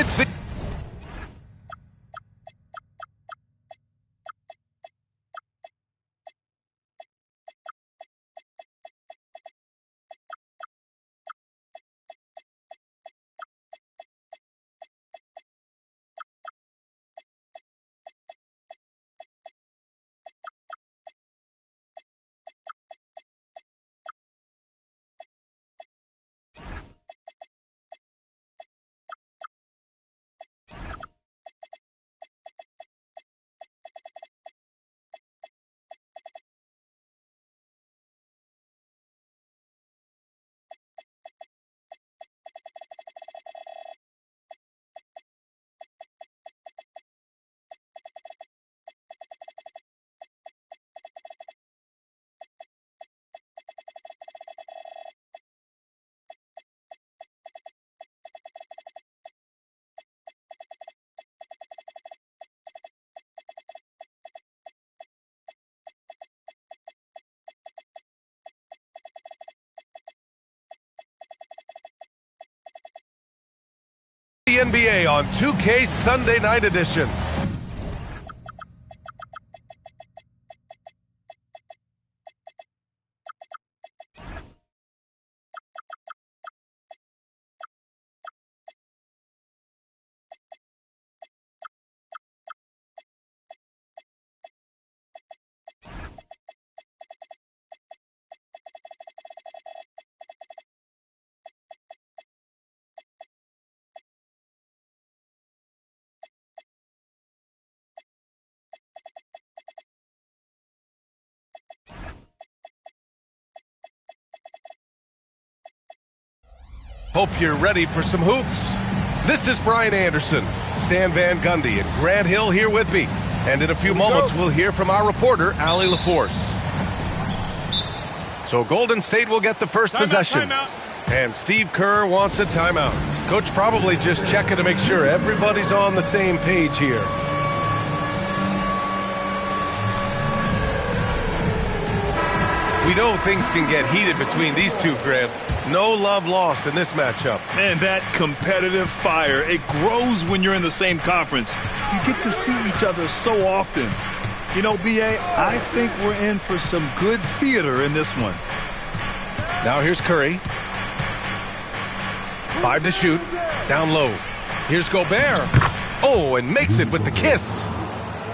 It's the... NBA on 2K Sunday Night Edition. Hope you're ready for some hoops. This is Brian Anderson, Stan Van Gundy, and Grant Hill here with me. And in a few moments, we'll hear from our reporter, Allie LaForce. So Golden State will get the first possession. And Steve Kerr wants a timeout. Coach probably just checking to make sure everybody's on the same page here. We know things can get heated between these two, Grant. No love lost in this matchup. Man, that competitive fire, it grows when you're in the same conference. You get to see each other so often. You know, B.A., I think we're in for some good theater in this one. Now here's Curry. 5 to shoot. Down low. Here's Gobert. Oh, and makes it with the kiss.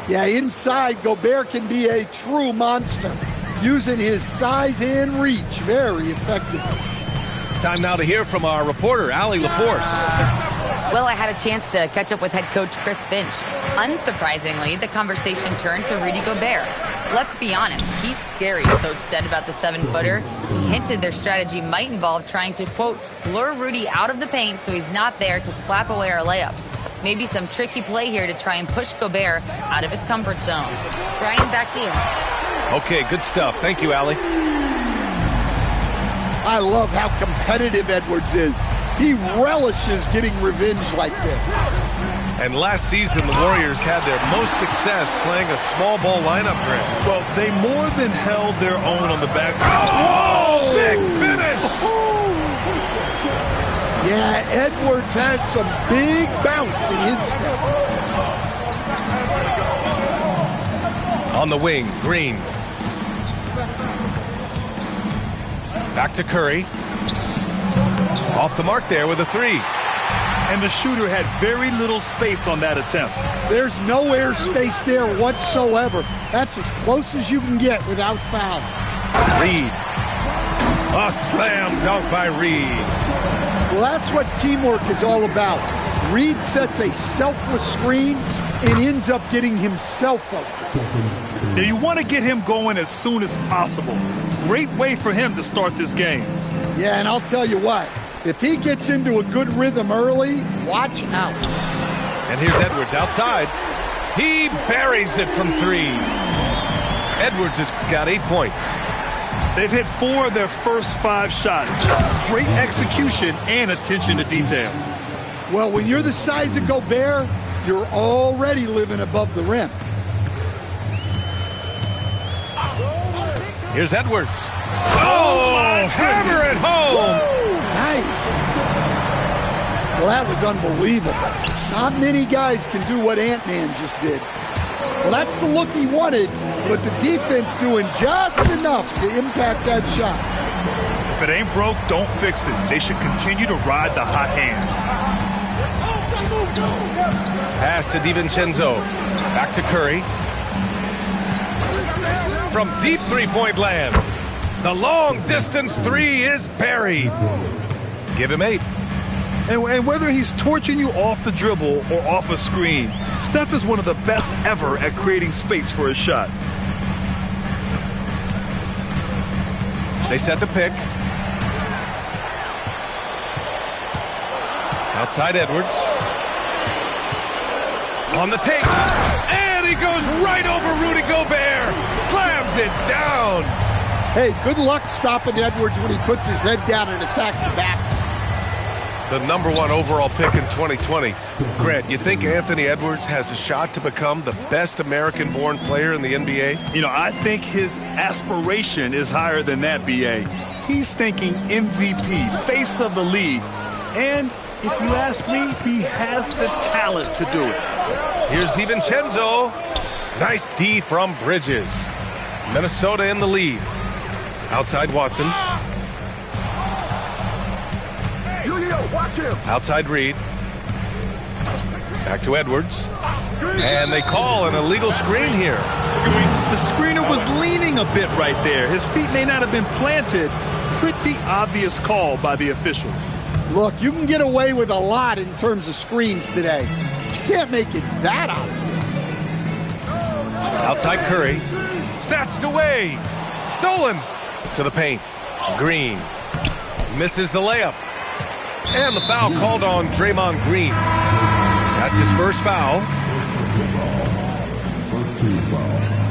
Yeah, inside, Gobert can be a true monster, using his size and reach very effectively. Time now to hear from our reporter, Allie LaForce. Well, I had a chance to catch up with head coach Chris Finch. Unsurprisingly, the conversation turned to Rudy Gobert. Let's be honest, he's scary, Coach said about the 7-footer. He hinted their strategy might involve trying to, quote, lure Rudy out of the paint so he's not there to slap away our layups. Maybe some tricky play here to try and push Gobert out of his comfort zone. Brian, back to you. Okay, good stuff. Thank you, Allie. I love how competitive Edwards is. He relishes getting revenge like this. And last season, the Warriors had their most success playing a small ball lineup, Grant. Well, they more than held their own on the back. Oh, big finish! Yeah, Edwards has some big bounce in his step. On the wing, Green. Back to Curry. Off the mark there with a 3. And the shooter had very little space on that attempt. There's no air space there whatsoever. That's as close as you can get without foul. Reed. A slam dunk by Reed. Well, that's what teamwork is all about. Reed sets a selfless screen and ends up getting himself open. Now you want to get him going as soon as possible. Great way for him to start this game. Yeah, and I'll tell you what, if he gets into a good rhythm early, watch out. And here's Edwards outside. He buries it from 3. Edwards has got 8 points. They've hit 4 of their first 5 shots. Great execution and attention to detail. Well, when you're the size of Gobert, you're already living above the rim. Here's Edwards. Oh, hammer it home. Woo, nice. Well, that was unbelievable. Not many guys can do what Ant-Man just did. Well, that's the look he wanted, but the defense doing just enough to impact that shot. If it ain't broke, don't fix it. They should continue to ride the hot hand. Pass to DiVincenzo. Back to Curry. From deep three-point land. The long-distance three is buried. Give him 8. And whether he's torching you off the dribble or off a screen, Steph is one of the best ever at creating space for his shot. They set the pick. Outside Edwards. On the take. And he goes right over Rudy Gobert. Slams it down. Hey, good luck stopping Edwards when he puts his head down and attacks the basket. The #1 overall pick in 2020. Grant, you think Anthony Edwards has a shot to become the best American-born player in the NBA? You know, I think his aspiration is higher than that, B.A. He's thinking MVP, face of the league. And if you ask me, he has the talent to do it. Here's DiVincenzo. Nice D from Bridges. Minnesota in the lead. Outside Watson. Watch him. Outside Reed. Back to Edwards. And they call an illegal screen here. The screener was leaning a bit right there. His feet may not have been planted. Pretty obvious call by the officials. Look, you can get away with a lot in terms of screens today. But you can't make it that obvious. Outside Curry. Snatched away. Stolen. To the paint. Green. Misses the layup. And the foul called on Draymond Green. That's his first foul.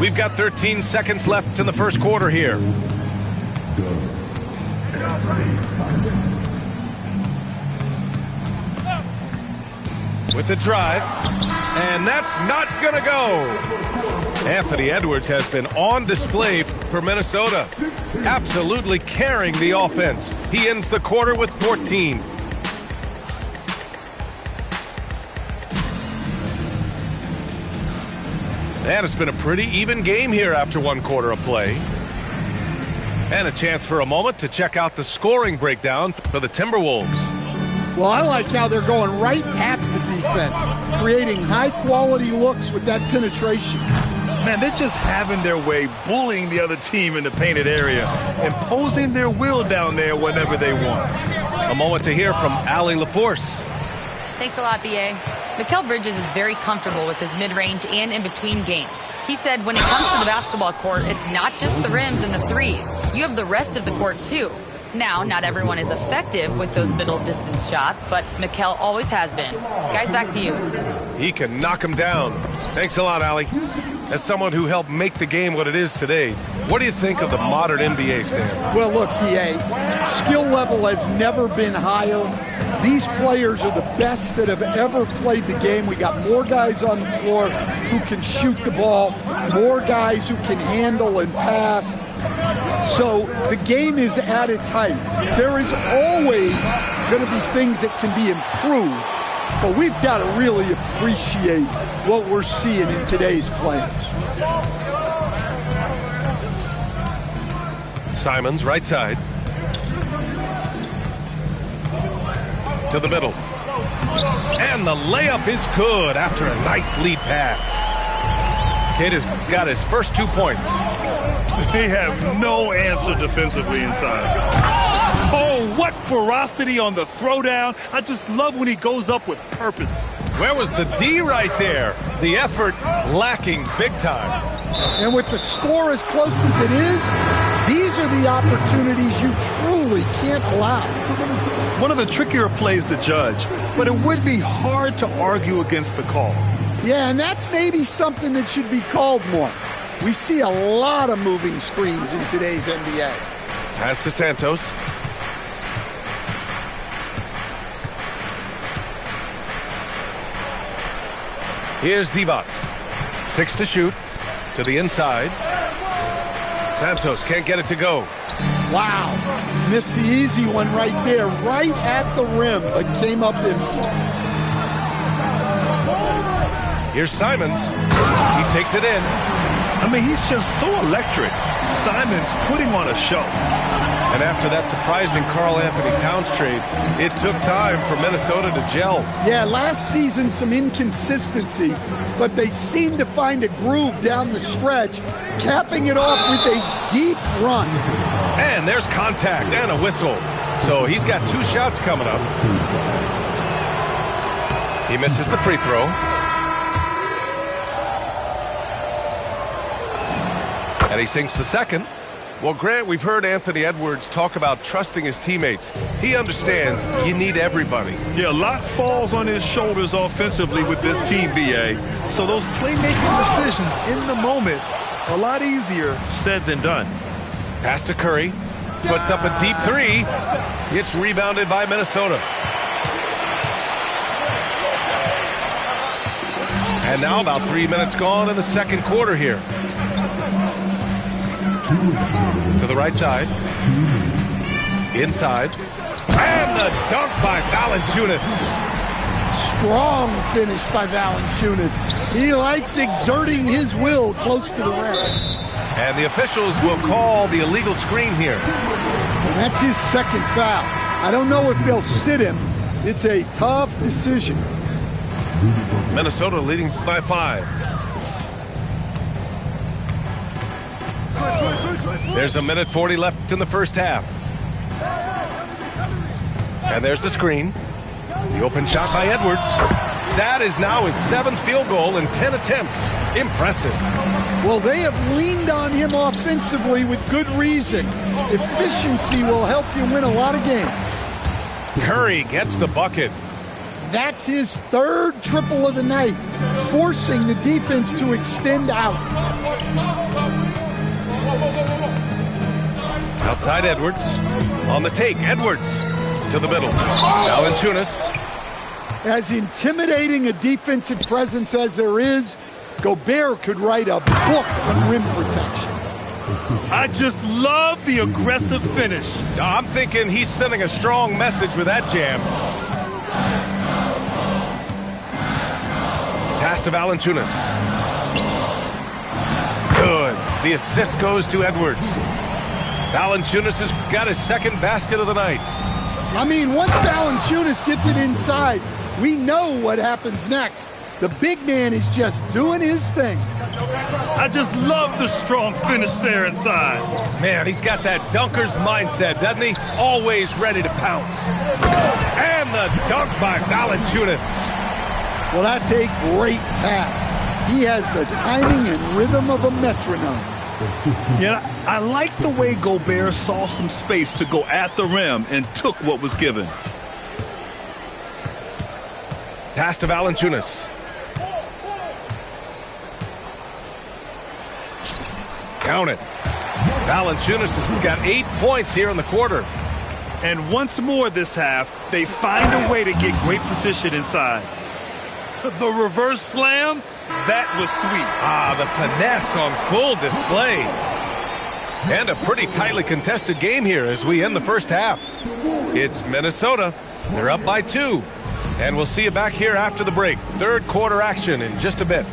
We've got 13 seconds left in the first quarter here. With the drive. And that's not going to go. Anthony Edwards has been on display for Minnesota. Absolutely carrying the offense. He ends the quarter with 14. And it's been a pretty even game here after one quarter of play. And a chance for a moment to check out the scoring breakdown for the Timberwolves. Well, I like how they're going right at the defense, creating high-quality looks with that penetration. Man, they're just having their way, bullying the other team in the painted area, imposing their will down there whenever they want. A moment to hear from Allie LaForce. Thanks a lot, B.A. Mikal Bridges is very comfortable with his mid-range and in-between game. He said when it comes to the basketball court, it's not just the rims and the threes. You have the rest of the court, too. Now, not everyone is effective with those middle-distance shots, but Mikal always has been. Guys, back to you. He can knock him down. Thanks a lot, Allie. As someone who helped make the game what it is today, what do you think of the modern NBA, Stan? Well, look, PA, skill level has never been higher. These players are the best that have ever played the game. We got more guys on the floor who can shoot the ball, more guys who can handle and pass. So the game is at its height. There is always going to be things that can be improved, but we've got to really appreciate what we're seeing in today's players. Simons, right side. To the middle. And the layup is good after a nice lead pass. Kid has got his first 2 points. They have no answer defensively inside. Oh, what ferocity on the throwdown. I just love when he goes up with purpose. Where was the D right there? The effort lacking big time. And with the score as close as it is, these are the opportunities you truly can't allow. One of the trickier plays to judge, but it would be hard to argue against the call. Yeah, and that's maybe something that should be called more. We see a lot of moving screens in today's NBA. Pass to Santos. Here's Divac. 6 to shoot. To the inside. Santos can't get it to go. Wow. Missed the easy one right there, right at the rim, but came up empty. Here's Simons. He takes it in. I mean, he's just so electric. Simons putting on a show. And after that surprising Karl Anthony Towns trade, it took time for Minnesota to gel. Yeah, last season some inconsistency, but they seem to find a groove down the stretch, capping it off with a deep run. And there's contact and a whistle. So he's got 2 shots coming up. He misses the free throw. And he sinks the second. Well, Grant, we've heard Anthony Edwards talk about trusting his teammates. He understands you need everybody. Yeah, a lot falls on his shoulders offensively with this team, BA. So those playmaking decisions in the moment, a lot easier said than done. Pass to Curry. Puts up a deep 3. Gets rebounded by Minnesota. And now about 3 minutes gone in the second quarter here. To the right side. Inside. And the dunk by Valanciunas. Strong finish by Valanciunas. He likes exerting his will close to the rim. And the officials will call the illegal screen here. And that's his second foul. I don't know if they'll sit him. It's a tough decision. Minnesota leading by 5. There's a minute 40 left in the first half. And there's the screen. The open shot by Edwards. That is now his 7th field goal in 10 attempts. Impressive. Well, they have leaned on him offensively with good reason. Efficiency will help you win a lot of games. Curry gets the bucket. That's his 3rd triple of the night, forcing the defense to extend out. Outside Edwards. On the take, Edwards to the middle. Valanciunas. As intimidating a defensive presence as there is, Gobert could write a book on rim protection. I just love the aggressive finish. I'm thinking he's sending a strong message with that jam. Pass to Valanciunas. Good. The assist goes to Edwards. Valanciunas has got his 2nd basket of the night. I mean, once Valanciunas gets it inside, we know what happens next. The big man is just doing his thing. I just love the strong finish there inside. Man, he's got that dunker's mindset, doesn't he? Always ready to pounce. And the dunk by Valanciunas. Well, that's a great pass. He has the timing and rhythm of a metronome. Yeah, I like the way Gobert saw some space to go at the rim and took what was given. Pass to Valanciunas. Count it. Valanciunas has got 8 points here in the quarter. And once more this half, they find a way to get great position inside. The reverse slam, that was sweet. The finesse on full display. And a pretty tightly contested game here as we end the first half. It's Minnesota. They're up by 2. And we'll see you back here after the break. 3rd quarter action in just a bit.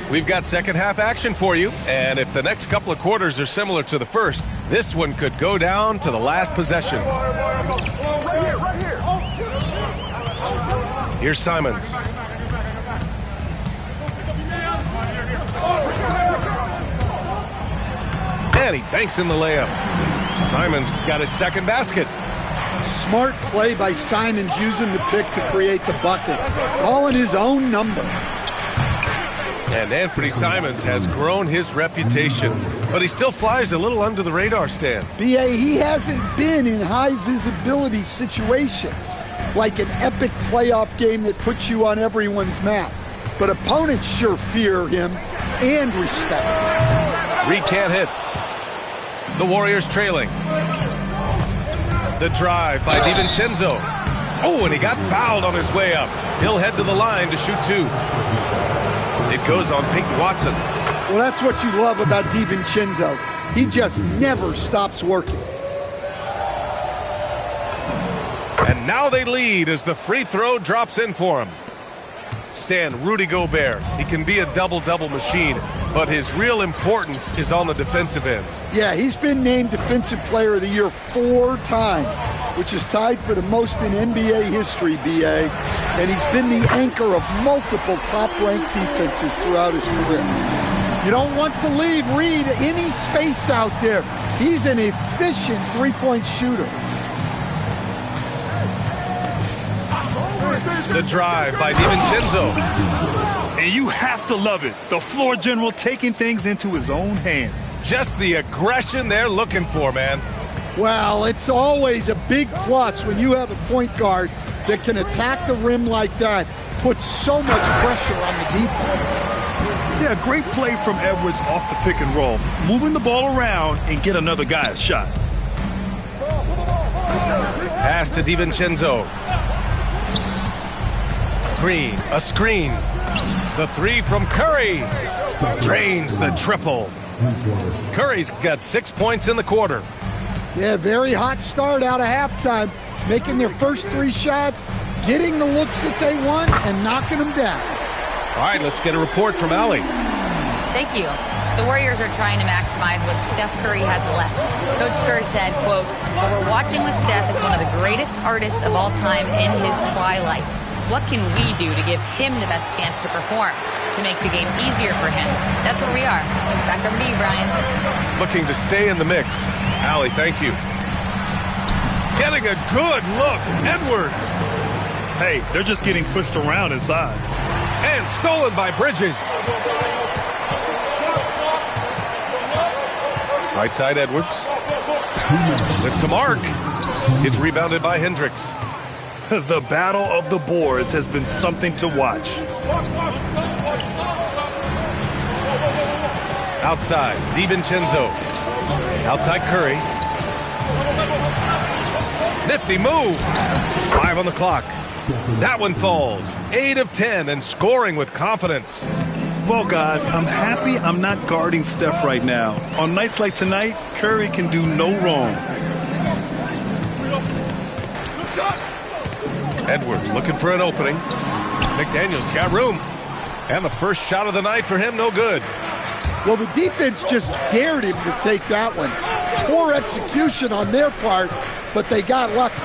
We've got second half action for you. And if the next couple of quarters are similar to the first, this one could go down to the last possession. Right here. Here's Simons. And he banks in the layup. Simons got his 2nd basket. Smart play by Simons using the pick to create the bucket. Calling his own number. And Anthony Simons has grown his reputation, but he still flies a little under the radar, Stan. BA, he hasn't been in high visibility situations, like an epic playoff game that puts you on everyone's map. But opponents sure fear him and respect him. Reed can't hit. The Warriors trailing. The drive by DiVincenzo. Oh, and he got fouled on his way up. He'll head to the line to shoot 2. It goes on Peyton Watson. Well, that's what you love about DiVincenzo. He just never stops working. And now they lead as the free throw drops in for him. Stan, Rudy Gobert, he can be a double-double machine, but his real importance is on the defensive end. Yeah, he's been named Defensive Player of the Year 4 times, which is tied for the most in NBA history, BA. And he's been the anchor of multiple top-ranked defenses throughout his career. You don't want to leave Reed any space out there. He's an efficient three-point shooter. The drive by DiVincenzo. And you have to love it. The floor general taking things into his own hands. Just the aggression they're looking for, man. Well, it's always a big plus when you have a point guard that can attack the rim like that, puts so much pressure on the defense. Yeah, great play from Edwards off the pick and roll. Moving the ball around and get another guy a shot. Pass to DiVincenzo. Green, a screen. The three from Curry. Drains the triple. Curry's got 6 points in the quarter. Yeah, very hot start out of halftime. Making their first 3 shots, getting the looks that they want, and knocking them down. All right, let's get a report from Allie. Thank you. The Warriors are trying to maximize what Steph Curry has left. Coach Kerr said, quote, "What we're watching with Steph is one of the greatest artists of all time in his twilight. What can we do to give him the best chance to perform, to make the game easier for him?" That's where we are. Back over to you, Brian. Looking to stay in the mix. Allie, thank you. Getting a good look. Edwards. Hey, they're just getting pushed around inside. And stolen by Bridges. Right side, Edwards. It's a mark. It's rebounded by Hendricks. The battle of the boards has been something to watch. Outside, DiVincenzo. Outside Curry. Nifty move. 5 on the clock. That one falls. 8 of 10 and scoring with confidence. Well, guys, I'm happy I'm not guarding Steph right now. On nights like tonight, Curry can do no wrong. Edwards looking for an opening. McDaniels got room. And the first shot of the night for him, no good. Well, the defense just dared him to take that one. Poor execution on their part, but they got lucky.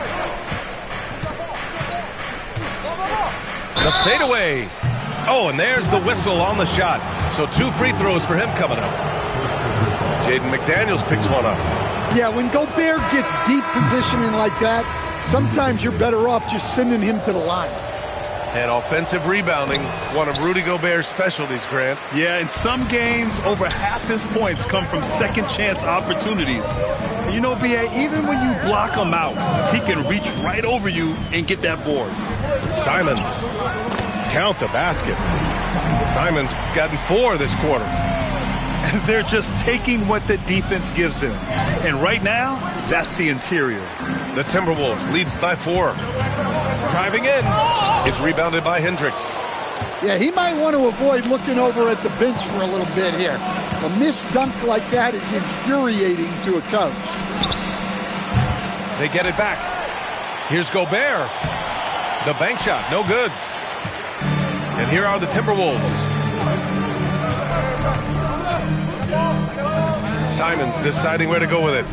The fadeaway. Oh, and there's the whistle on the shot. So 2 free throws for him coming up. Jaden McDaniels picks one up. Yeah, when Gobert gets deep positioning like that, sometimes you're better off just sending him to the line. And offensive rebounding, one of Rudy Gobert's specialties, Grant. Yeah, in some games, over half his points come from second chance opportunities. You know, B.A., even when you block him out, he can reach right over you and get that board. Simons, count the basket. Simons gotten 4 this quarter. They're just taking what the defense gives them. And right now, that's the interior. The Timberwolves lead by 4. Driving in. It's rebounded by Hendricks. Yeah, he might want to avoid looking over at the bench for a little bit here. A missed dunk like that is infuriating to a coach. They get it back. Here's Gobert. The bank shot, no good. And here are the Timberwolves. Simons deciding where to go with it.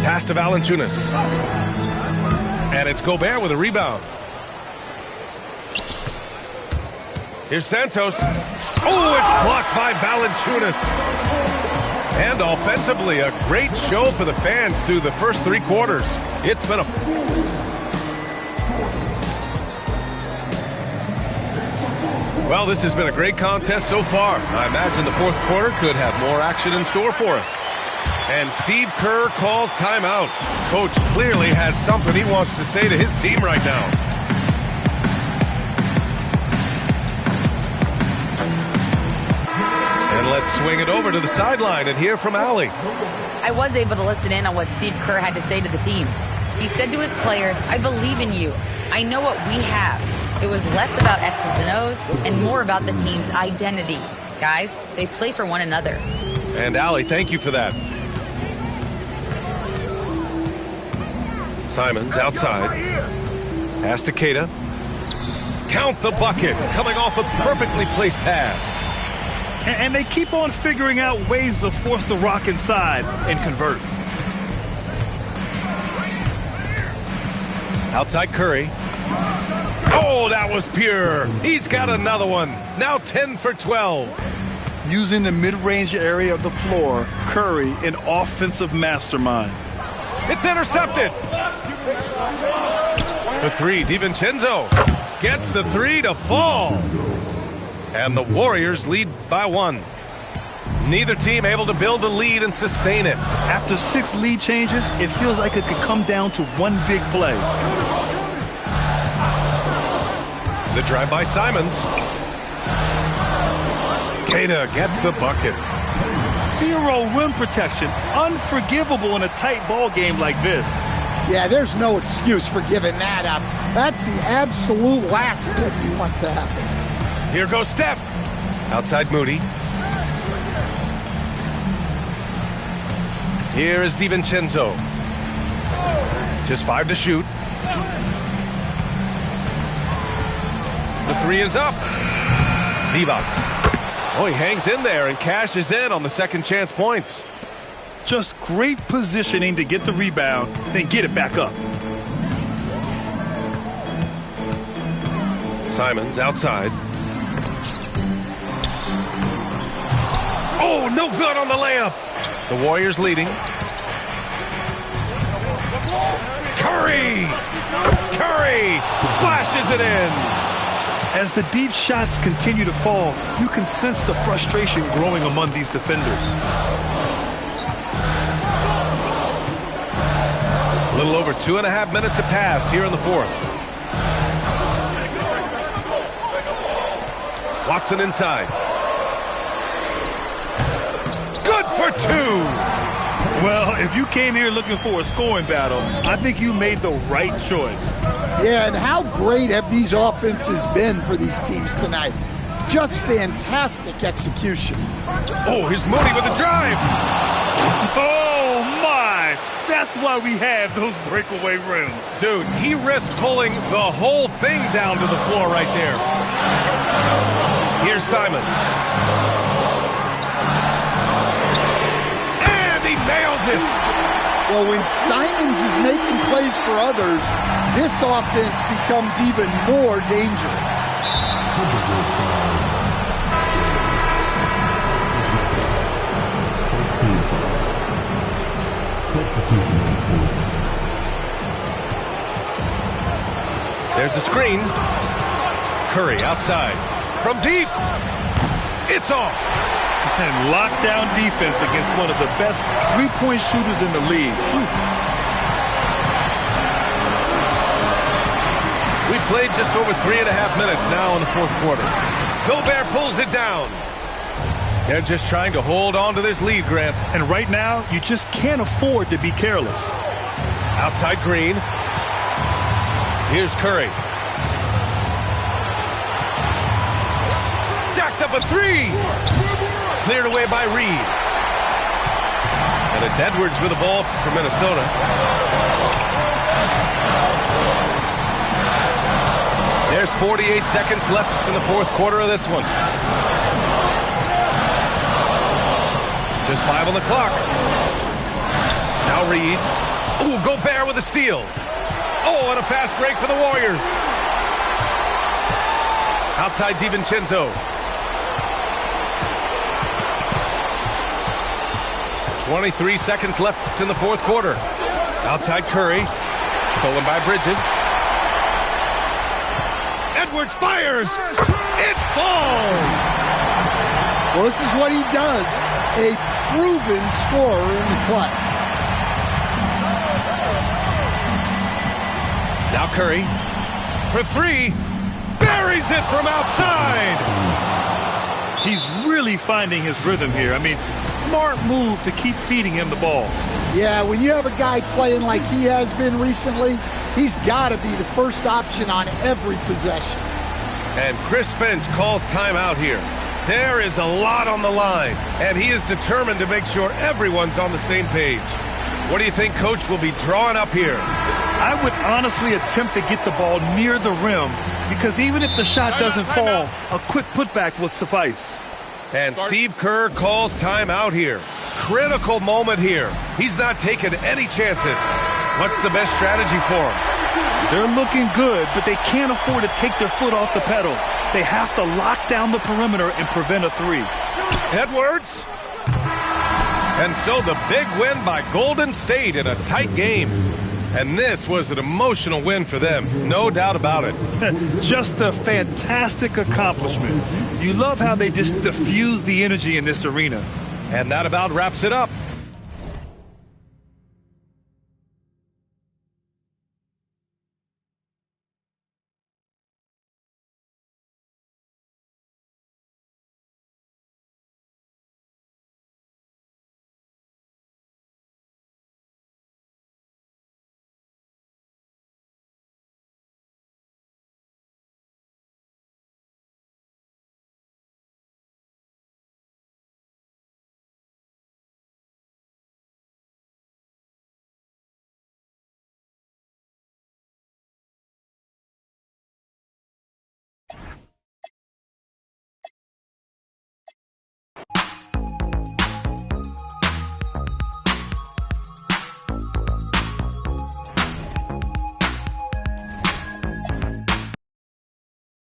Pass to Valanciunas. And it's Gobert with a rebound. Here's Santos. Oh, it's blocked by Valanciunas. And offensively, a great show for the fans through the first 3 quarters. It's been a... Well, this has been a great contest so far. I imagine the fourth quarter could have more action in store for us. And Steve Kerr calls timeout. Coach clearly has something he wants to say to his team right now. And let's swing it over to the sideline and hear from Allie. I was able to listen in on what Steve Kerr had to say to the team. He said to his players, "I believe in you. I know what we have." It was less about X's and O's and more about the team's identity. Guys, they play for one another. And Allie, thank you for that. Simons outside. Pass to Keita. Count the bucket, coming off a perfectly placed pass. And they keep on figuring out ways to force the rock inside and convert. Outside Curry. Oh, that was pure. He's got another one. Now 10 for 12. Using the mid-range area of the floor, Curry, an offensive mastermind. It's intercepted. The three, DiVincenzo gets the three to fall. And the Warriors lead by 1. Neither team able to build a lead and sustain it. After 6 lead changes, it feels like it could come down to one big play. The drive by Simons. Keita gets the bucket. 0 rim protection. Unforgivable in a tight ball game like this. Yeah, there's no excuse for giving that up. That's the absolute last thing you want to happen. Here goes Steph. Outside Moody. Here is DiVincenzo. Just 5 to shoot. The three is up. Divac. Oh, he hangs in there and cashes in on the second chance points. Just great positioning to get the rebound, then get it back up. Simons outside. Oh, no good on the layup. The Warriors leading. Curry! Curry splashes it in. As the deep shots continue to fall, you can sense the frustration growing among these defenders. A little over 2.5 minutes have passed here in the fourth. Watson inside. Good for 2. Well, if you came here looking for a scoring battle, I think you made the right choice. Yeah, and how great have these offenses been for these teams tonight? Just fantastic execution. Oh, here's Moody with the drive. Oh, my! That's why we have those breakaway rims. Dude, he risked pulling the whole thing down to the floor right there. Here's Simons. And he nails it. Well, when Simons is making plays for others, this offense becomes even more dangerous. There's a screen. Curry outside. From deep. It's off. And lockdown defense against one of the best three-point shooters in the league. We played just over 3.5 minutes now in the fourth quarter. Gobert pulls it down. They're just trying to hold on to this lead, Grant. And right now, you just can't afford to be careless. Outside Green. Here's Curry. Jacks up a three. Cleared away by Reed. And it's Edwards with the ball for Minnesota. There's 48 seconds left in the fourth quarter of this one. Just 5 on the clock. Now Reed. Oh, Gobert with a steal. Oh, and a fast break for the Warriors. Outside DiVincenzo. 23 seconds left in the fourth quarter. Outside Curry. Stolen by Bridges. Edwards fires. It falls. Well, this is what he does. A proven scorer in the clutch. Now Curry for 3. Buries it from outside. He's really finding his rhythm here. I mean, smart move to keep feeding him the ball. Yeah, when you have a guy playing like he has been recently, he's got to be the first option on every possession. And Chris Finch calls timeout here. There is a lot on the line, and he is determined to make sure everyone's on the same page. What do you think Coach will be drawing up here? I would honestly attempt to get the ball near the rim because even if the shot doesn't fall, a quick putback will suffice. And Steve Kerr calls timeout here. Critical moment here. He's not taking any chances. What's the best strategy for him? They're looking good, but they can't afford to take their foot off the pedal. They have to lock down the perimeter and prevent a three. Edwards. And so the big win by Golden State in a tight game. And this was an emotional win for them, no doubt about it. Just a fantastic accomplishment. You love how they just diffuse the energy in this arena. And that about wraps it up.